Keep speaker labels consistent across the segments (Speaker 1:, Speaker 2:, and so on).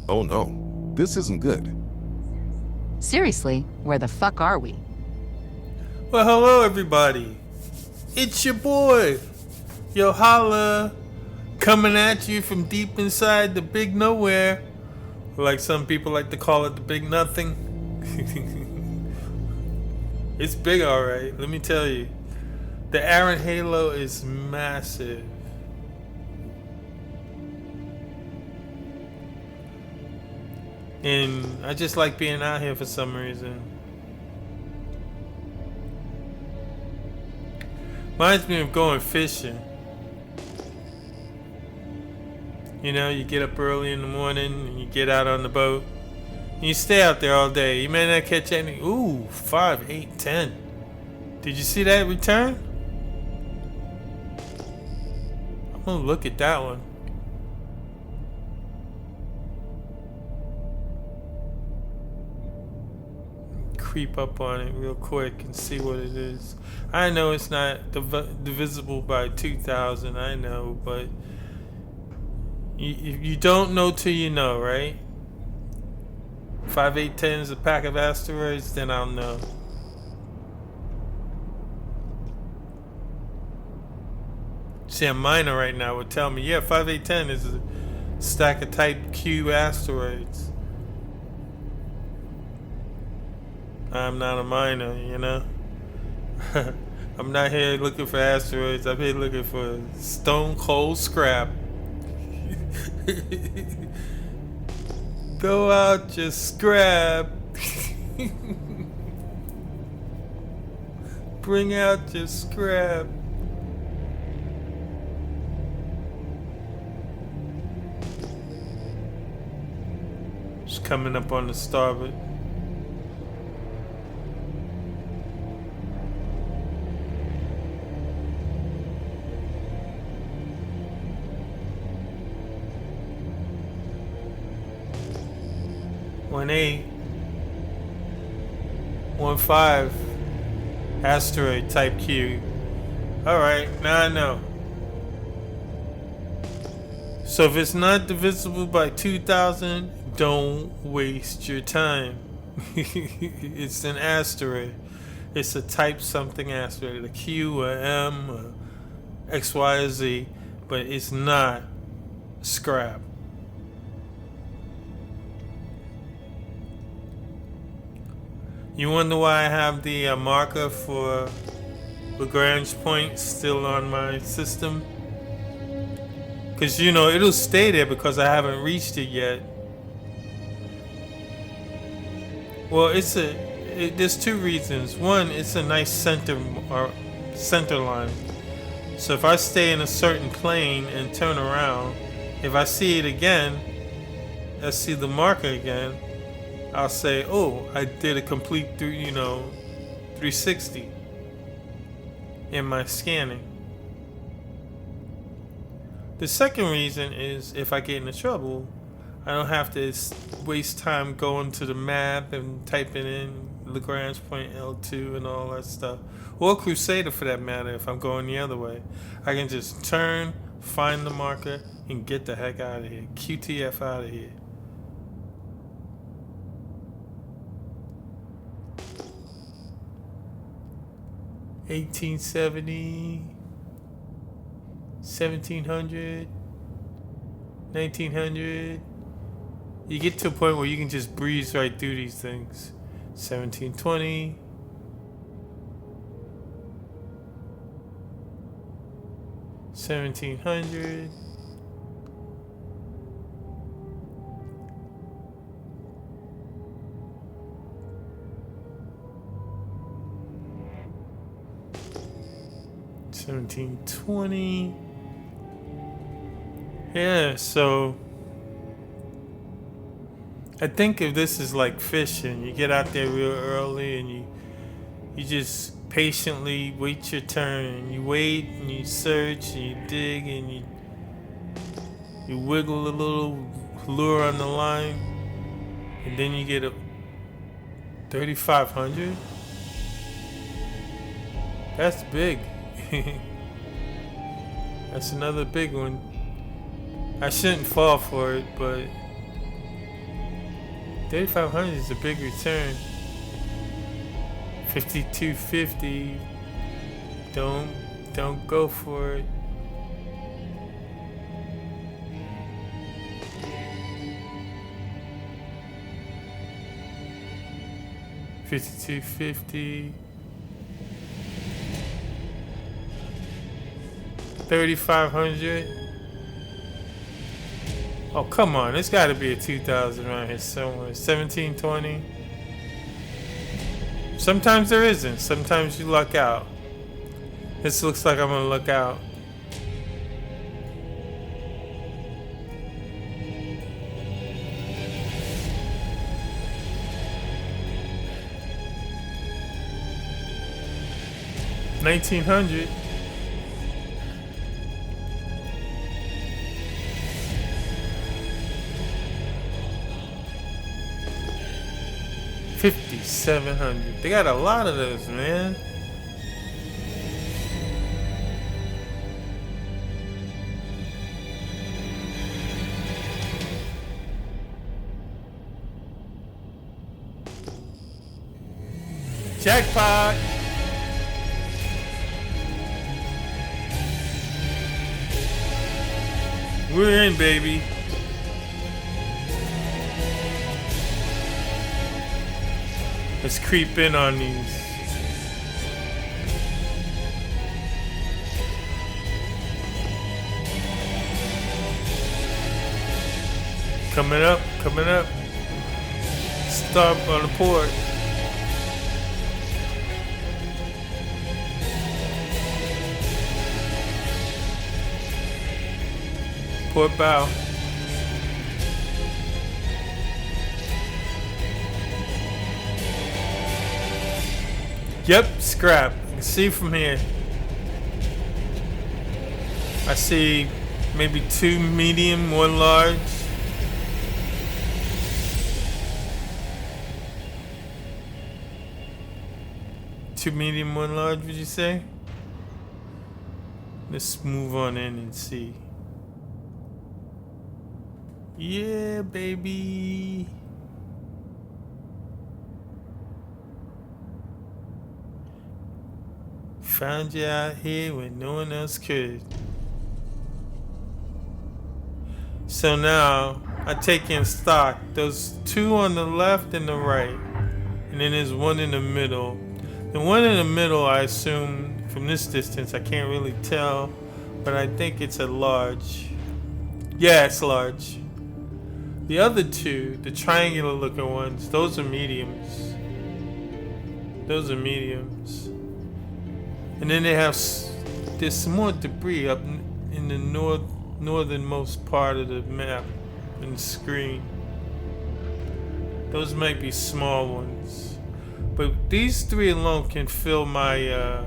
Speaker 1: Oh no, this isn't good.
Speaker 2: Seriously, where the fuck are we?
Speaker 3: Well, hello everybody. It's your boy, Yohala, coming at you from deep inside the big nowhere. Like some people like to call it the big nothing. It's big, alright, let me tell you. The Aaron Halo is massive. And I just like being out here for some reason. Reminds me of going fishing. You know, you get up early in the morning and you get out on the boat. And you stay out there all day. You may not catch any. Ooh, 5, 8, 10. Did you see that return? I'm gonna look at that one. Creep up on it real quick and see what it is. I know it's not divisible by 2,000. I know, but you don't know till you know, right? 5, 8, 10 is a pack of asteroids, then I'll know. See, a miner right now would tell me, yeah, 5, 8, 10 is a stack of type Q asteroids. I'm not a miner, you know? I'm not here looking for asteroids. I'm here looking for stone cold scrap. Throw out your scrap. Bring out your scrap. It's coming up on the starboard. One 8, 1 5, asteroid type Q. Alright, now I know. So if it's not divisible by 2,000, don't waste your time. It's an asteroid. It's a type something asteroid, a Q, a M, a X, Y, or Z, but it's not scrap. You wonder why I have the marker for Lagrange points still on my system? Because, you know, it'll stay there because I haven't reached it yet. Well, there's two reasons. One, it's a nice center line. So if I stay in a certain plane and turn around, if I see it again, I see the marker again, I'll say, oh, I did a complete 360 in my scanning. The second reason is if I get into trouble, I don't have to waste time going to the map and typing in Lagrange point L2 and all that stuff. Or Crusader for that matter if I'm going the other way. I can just turn, find the marker, and get the heck out of here. QTF out of here. $1870, 1700, 1900. You get to a point where you can just breeze right through these things. 1720. $1,700. $1,720. Yeah, so I think if this is like fishing, you get out there real early and you just patiently wait your turn, and you wait and you search and you dig and you wiggle a little lure on the line, and then you get a 3,500. That's big. That's another big one. I shouldn't fall for it, but $3,500 is a big return. 5250. Don't go for it. $52.50. 3,500. Oh, come on. There's got to be a 2,000 around here somewhere. 1720. Sometimes there isn't. Sometimes you luck out. This looks like I'm going to luck out. $1,900. $5,700. They got a lot of those, man. Jackpot. We're in, baby. Let's creep in on these. Coming up, coming up. Stop on the port. Port bow. Yep, scrap. You can see from here. I see maybe 2 medium, 1 large. Two medium, 1 large, would you say? Let's move on in and see. Yeah, baby. Found you out here when no one else could. So now I take in stock those 2 on the left and the right, and then there's 1 in the middle. The 1 in the middle, I assume from this distance, I can't really tell, but I think it's a large. Yeah, it's large. The other 2, the triangular looking ones, those are mediums. Those are mediums. And then they have, there's some more debris up in the northernmost part of the map and the screen. Those might be small ones. But these 3 alone can fill my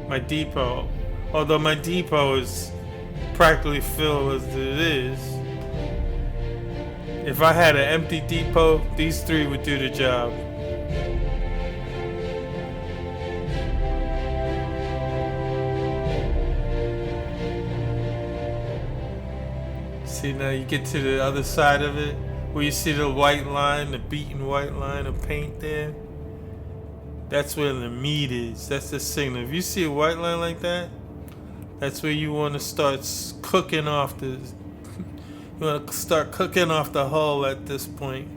Speaker 3: my depot. Although my depot is practically filled as it is. If I had an empty depot, these 3 would do the job. See, now you get to the other side of it, where you see the white line, the beaten white line of paint there. That's where the meat is. That's the signal. If you see a white line like that, that's where you want to start cooking off the. You want to start cooking off the hull at this point.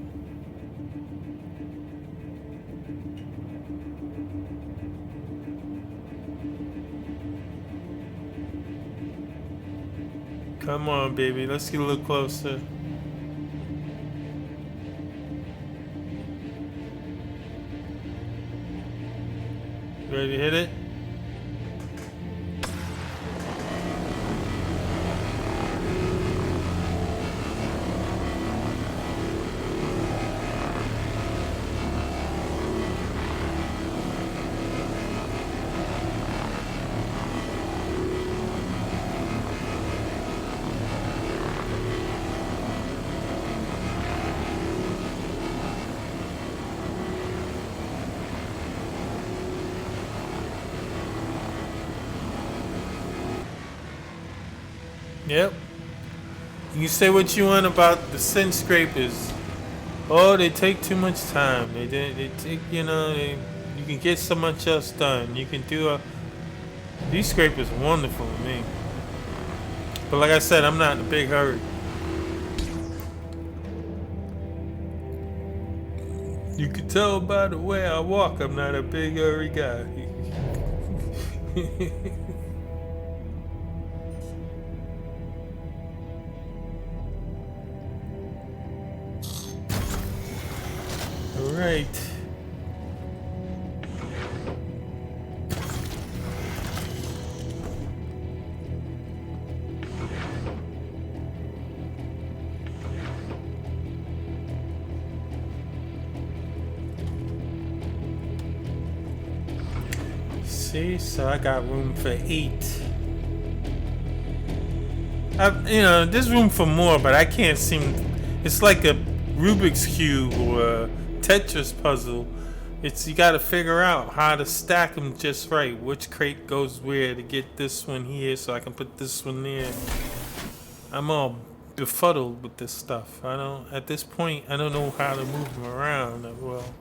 Speaker 3: Come on, baby. Let's get a little closer. Ready to hit it? Yep. You can say what you want about the sin scrapers. Oh, they take too much time. They take, you know, you can get so much else done. You can do a. These scrapers are wonderful to me. But like I said, I'm not in a big hurry. You can tell by the way I walk, I'm not a big hurry guy. All right. See, so I got room for 8. You know, there's room for more, but I can't seem. It's like a Rubik's cube or a Tetris puzzle. It's you got to figure out how to stack them just right. Which crate goes where to get this one here, so I can put this one there. I'm all befuddled with this stuff. I don't. At this point, I don't know how to move them around that well.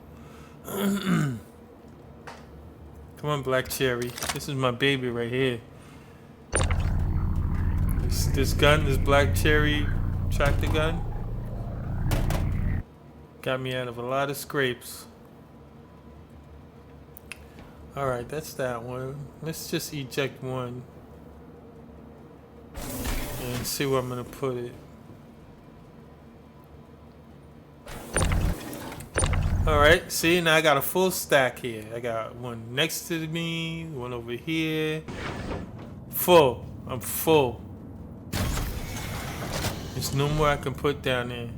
Speaker 3: Come on, Black Cherry. This is my baby right here. This gun, this Black Cherry tractor gun, got me out of a lot of scrapes. Alright, that's that one. Let's just eject one. And see where I'm gonna put it. Alright, see, now I got a full stack here. I got one next to me, one over here. Full. I'm full. There's no more I can put down there.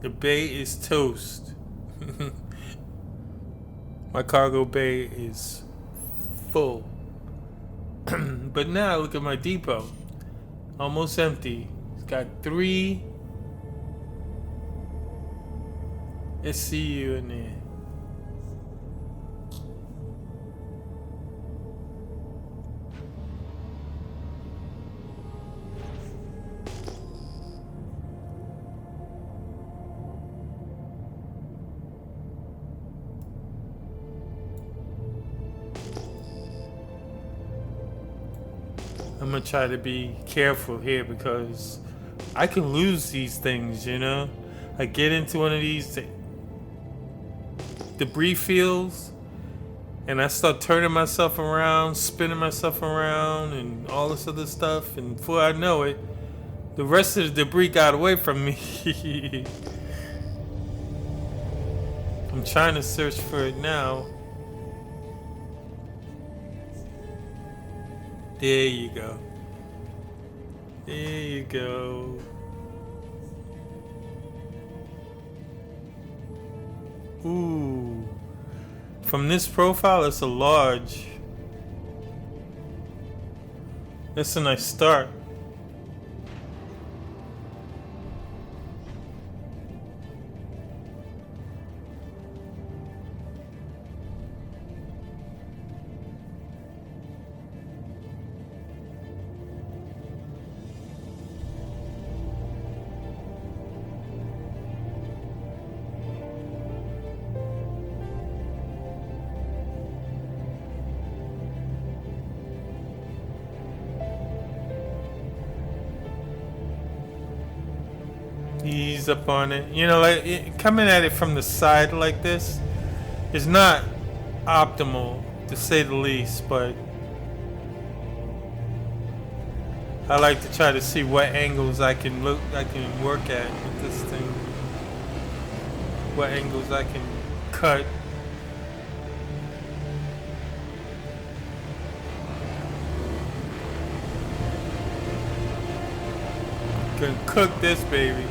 Speaker 3: The bay is toast. My cargo bay is full. But now look at my depot. Almost empty. It's got 3 SCU in there. I'm gonna try to be careful here because I can lose these things, you know? I get into one of these debris fields and I start turning myself around, spinning myself around and all this other stuff, and before I know it, the rest of the debris got away from me. I'm trying to search for it now. There you go. There you go. Ooh. From this profile, it's a large. That's a nice start. Ease up on it. You know, like coming at it from the side like this is not optimal, to say the least, but I like to try to see what angles I can work at with this thing. What angles I can cut. Can cook this baby.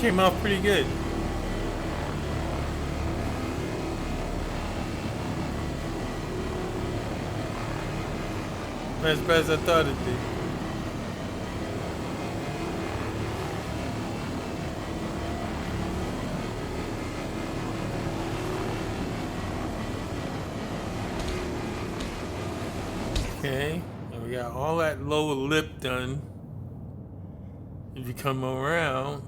Speaker 3: came out pretty good. Not as bad as I thought it'd be. Okay, and we got all that lower lip done. If you come around,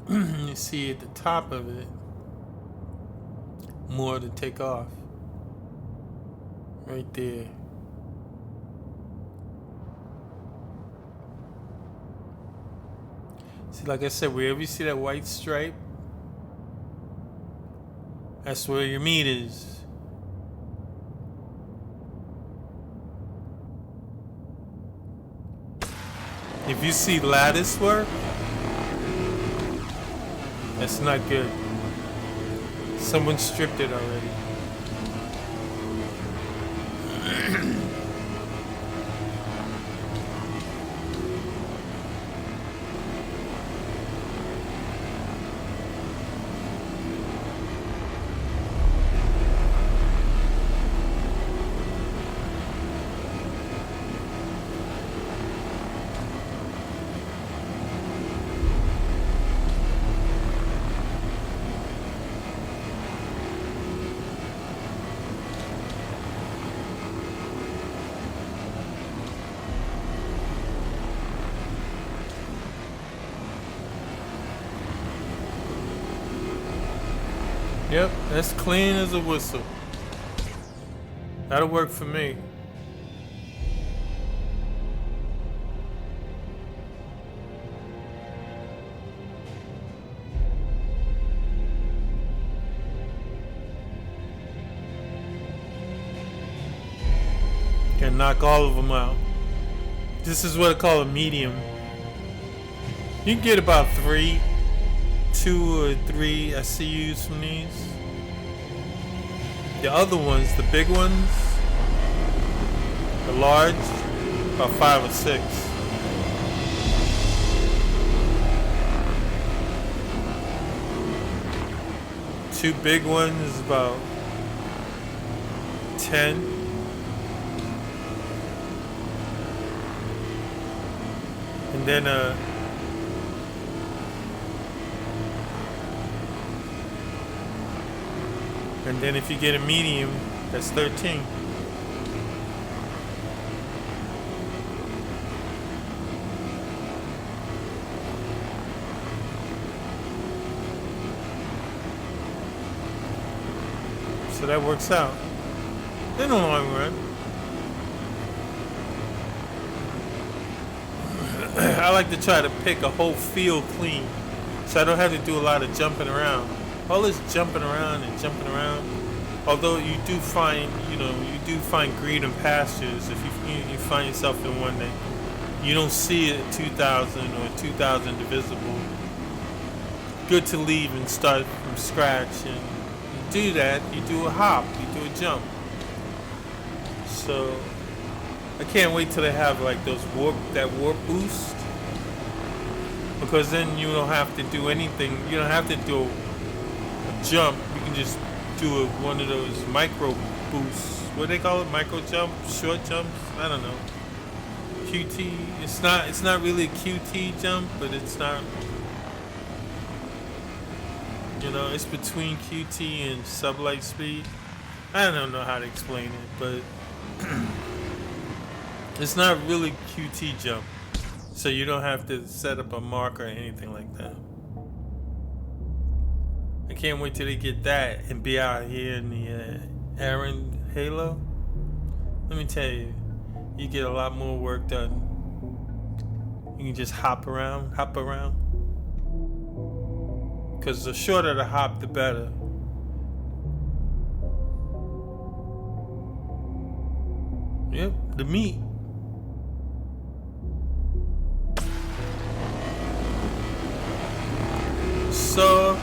Speaker 3: you see at the top of it more to take off. Right there. See, like I said, wherever you see that white stripe, that's where your meat is. If you see lattice work, that's not good. Someone stripped it already. Yep, that's clean as a whistle. That'll work for me. Can knock all of them out. This is what I call a medium. You can get about 2 or 3 SCUs from these. The other ones, the big ones, the large, about 5 or 6. Two big ones is about 10. And then if you get a medium, that's 13. So that works out in the long run. I like to try to pick a whole field clean, so I don't have to do a lot of jumping around. All this jumping around and jumping around, although you do find green and pastures if you find yourself in one that you don't see it at 2,000 or 2,000 divisible. Good to leave and start from scratch, and you do that, you do a hop, you do a jump. So I can't wait till they have like that warp boost, because then you don't have to do anything. You don't have to do a jump. You can just do one of those micro boosts. What do they call it? Micro jump, short jumps? I don't know. QT. It's not really a QT jump, but it's not. It's between QT and sublight speed. I don't know how to explain it, but it's not really QT jump, so you don't have to set up a marker or anything like that. I can't wait till they get that and be out here in the Aaron Halo. Let me tell you, you get a lot more work done. You can just hop around. Because the shorter the hop, the better. Yep, the meat. So,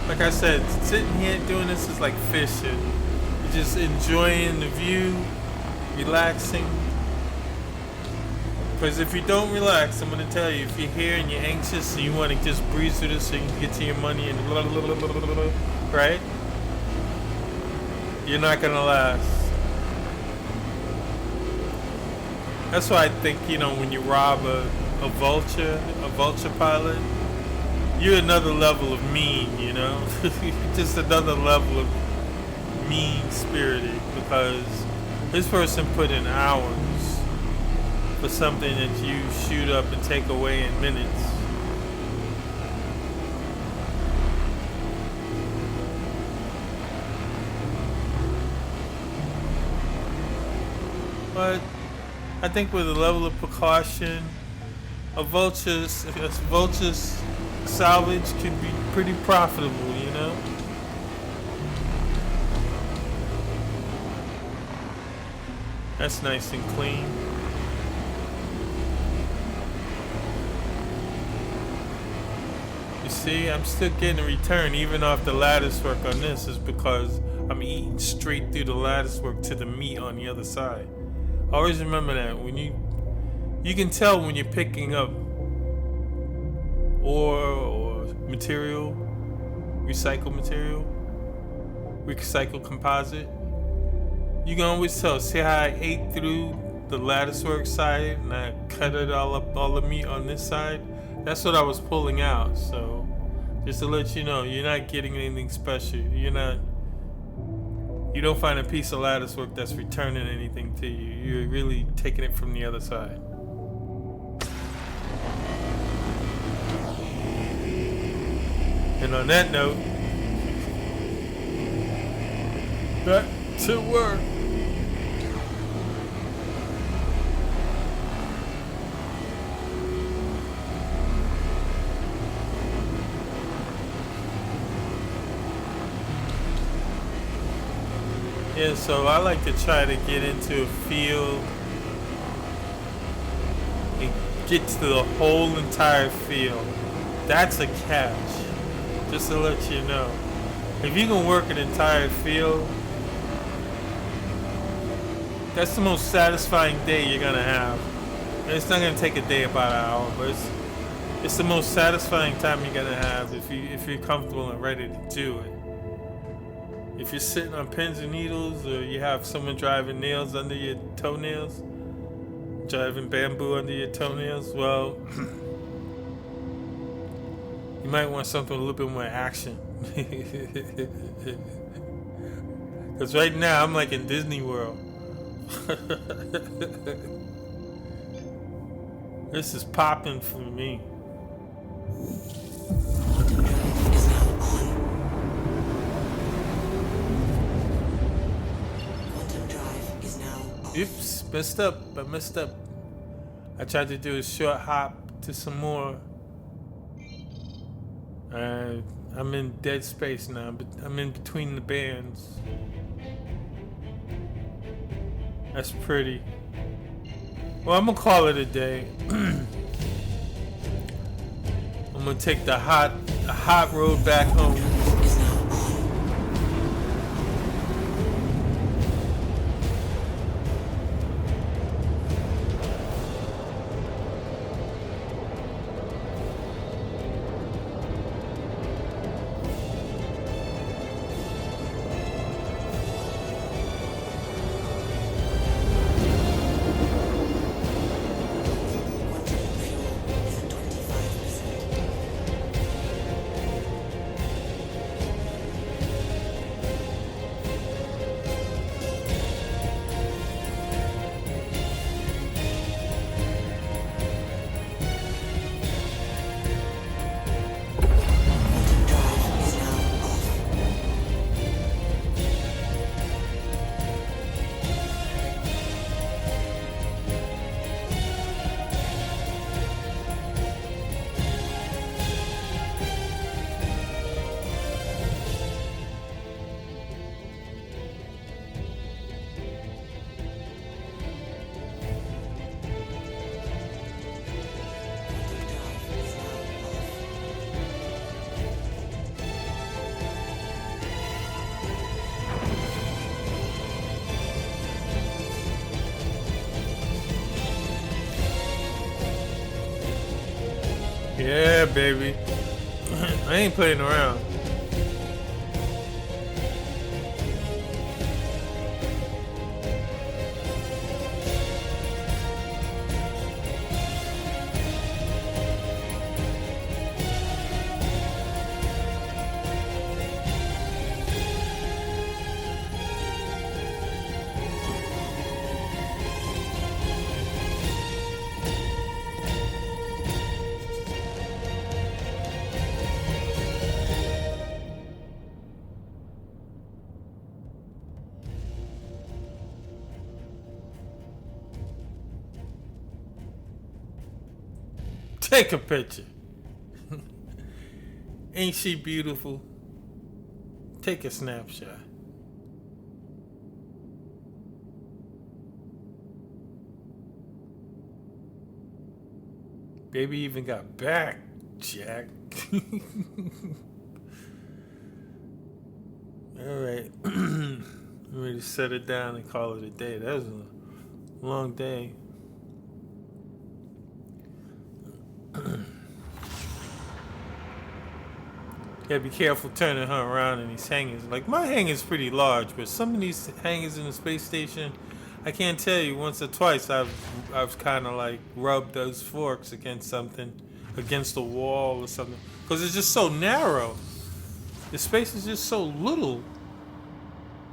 Speaker 3: like I said, sitting here doing this is like fishing. You're just enjoying the view, relaxing. Because if you don't relax, I'm gonna tell you, if you're here and you're anxious and you want to just breeze through this so you can get to your money and blah, blah, blah, blah, blah, blah, right? You're not gonna last. That's why I think, you know, when you rob a vulture pilot, you're another level of mean, you know? Just another level of mean-spirited, because this person put in hours for something that you shoot up and take away in minutes. But I think with a level of precaution, a vulture's salvage can be pretty profitable, you know? That's nice and clean. You see, I'm still getting a return even off the lattice work on this, is because I'm eating straight through the lattice work to the meat on the other side. Always remember that when you can tell when you're picking up ore or material, recycled composite. You can always tell. See how I ate through the latticework side and I cut it all up, all the meat on this side? That's what I was pulling out. So just to let you know, you're not getting anything special. You don't find a piece of latticework that's returning anything to you. You're really taking it from the other side. And on that note, back to work. Yeah, so I like to try to get into a field and get to the whole entire field. That's a catch. Just to let you know. If you can work an entire field, that's the most satisfying day you're gonna have. And it's not gonna take a day, about an hour, but it's the most satisfying time you're gonna have if you're comfortable and ready to do it. If you're sitting on pins and needles, or you have someone driving nails under your toenails, driving bamboo under your toenails, well, you might want something with a little bit more action. Because right now, I'm like in Disney World. This is popping for me. Oops, messed up. I messed up. I tried to do a short hop to some more. I'm in dead space now, but I'm in between the bands. That's pretty. Well, I'm gonna call it a day. I'm gonna take the hot road back home. Yeah, baby. I ain't playing around. Take a picture. Ain't she beautiful? Take a snapshot. Baby even got back, Jack. Alright. I'm ready to set it down and call it a day. That was a long day. Yeah, be careful turning her around in these hangars. Like, my hangar's pretty large, but some of these hangars in the space station, I can't tell you, once or twice I've kind of like rubbed those forks against something, against the wall or something, because it's just so narrow. The space is just so little.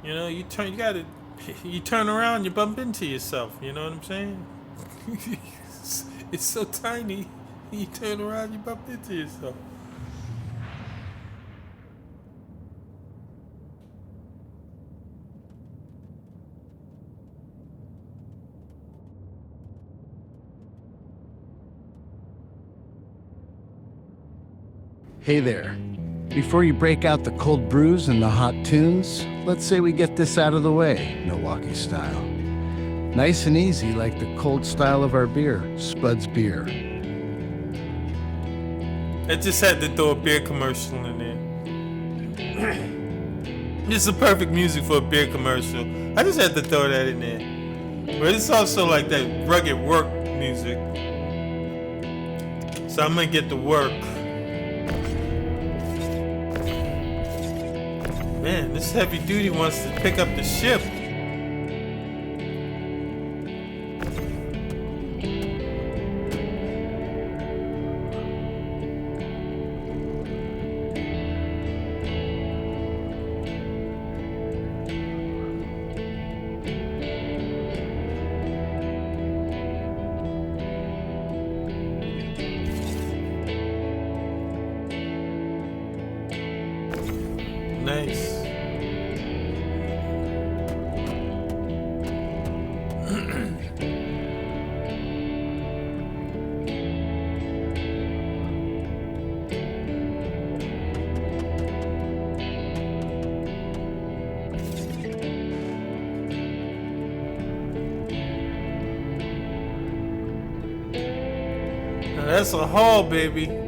Speaker 3: You know, you turn around, you bump into yourself. You know what I'm saying? It's so tiny. You turn around, you bump into yourself.
Speaker 4: Hey there. Before you break out the cold brews and the hot tunes, let's say we get this out of the way, Milwaukee style. Nice and easy, like the cold style of our beer, Spud's Beer.
Speaker 3: I just had to throw a beer commercial in there. This is the perfect music for a beer commercial. I just had to throw that in there. But it's also like that rugged work music. So I'm gonna get to work. Man, this heavy duty wants to pick up the ship. Nice. Now that's a haul, baby.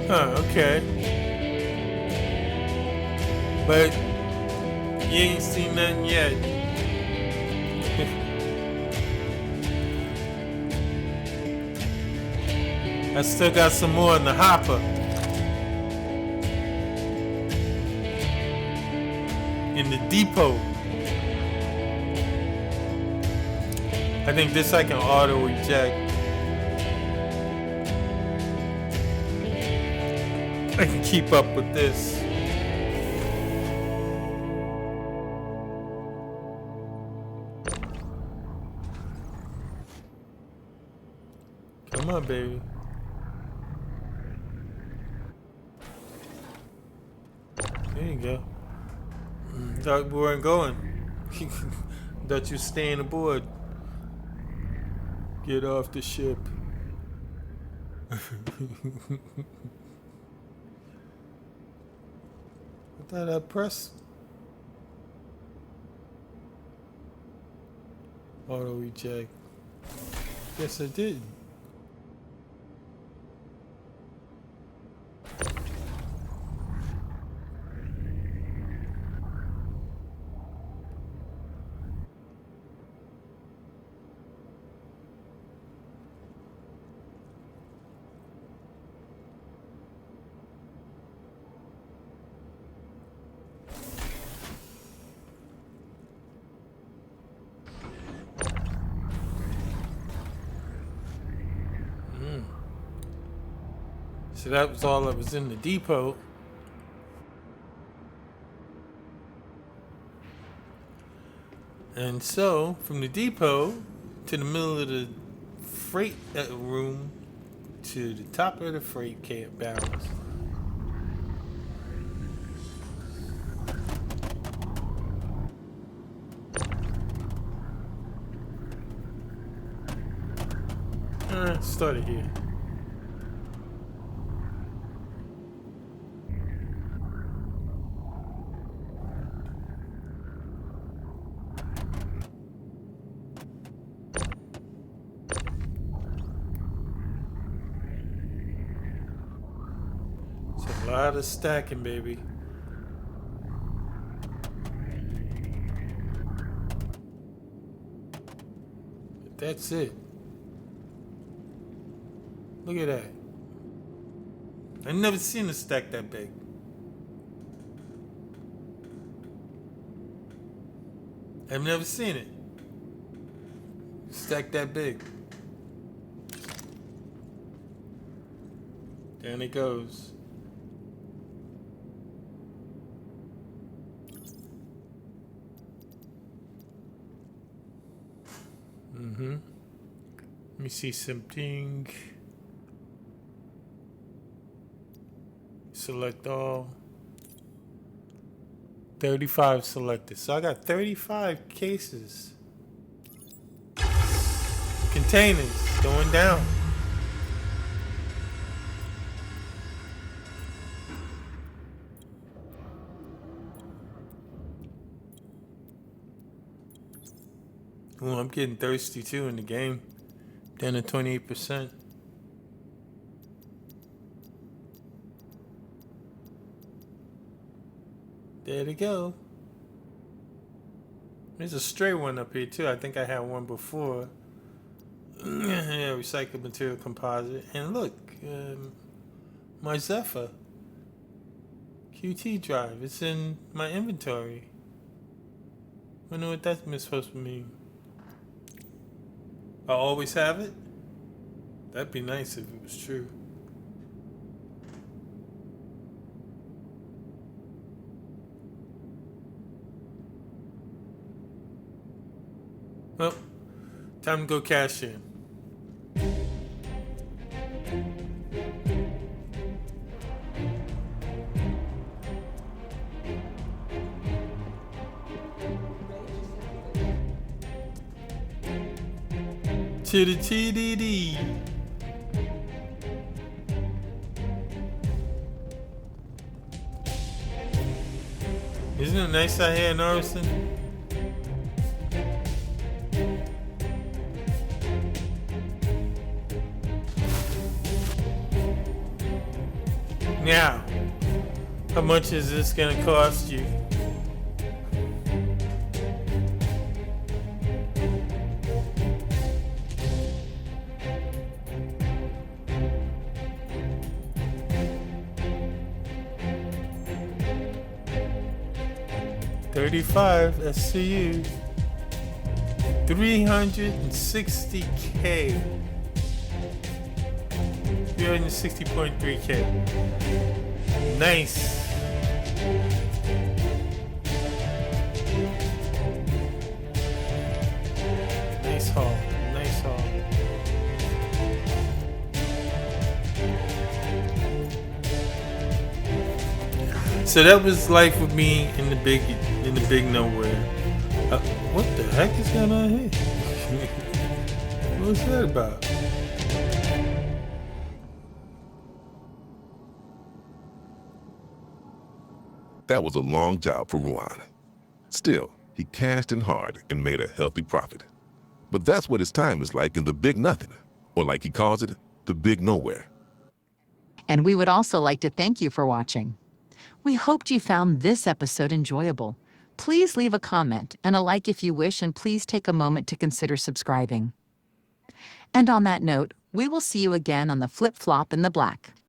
Speaker 3: Huh, okay. But you ain't seen nothing yet. I still got some more in the hopper. In the depot. I think this I can auto eject. I can keep up with this. Come on, baby. There you go. Thought we weren't going. Thought you were staying aboard. Get off the ship. I thought I pressed auto reject. Yes, I did. So that was all that was in the depot. And so, from the depot to the middle of the freight room to the top of the freight barrels. Started here. A lot of stacking, baby. But that's it. Look at that. I've never seen a stack that big. I've never seen it. Stack that big. Down it goes. Let me see something. Select all. 35 selected. So I got 35 cases. Containers going down. Ooh, I'm getting thirsty too in the game. Down to 28%. There they go. There's a stray one up here too. I think I had one before. Yeah, recycled material composite. And look, my Zephyr QT drive. It's in my inventory. Wonder what that's supposed to mean. I always have it? That'd be nice if it was true. Well, time to go cash in. To the TDD. Isn't it nice out here in Norristown? Now, how much is this gonna cost you? $35 SCU. 360K. 360.3K. Nice. Nice haul. Nice haul. So that was life with me in the big nowhere. What the heck is going on here? What's that about?
Speaker 1: That was a long job for Ruan. Still, he cashed in hard and made a healthy profit. But that's what his time is like in the big nothing, or like he calls it, the big nowhere.
Speaker 2: And we would also like to thank you for watching. We hoped you found this episode enjoyable. Please leave a comment and a like if you wish, and please take a moment to consider subscribing. And on that note, we will see you again on the Flip Flop in the Black.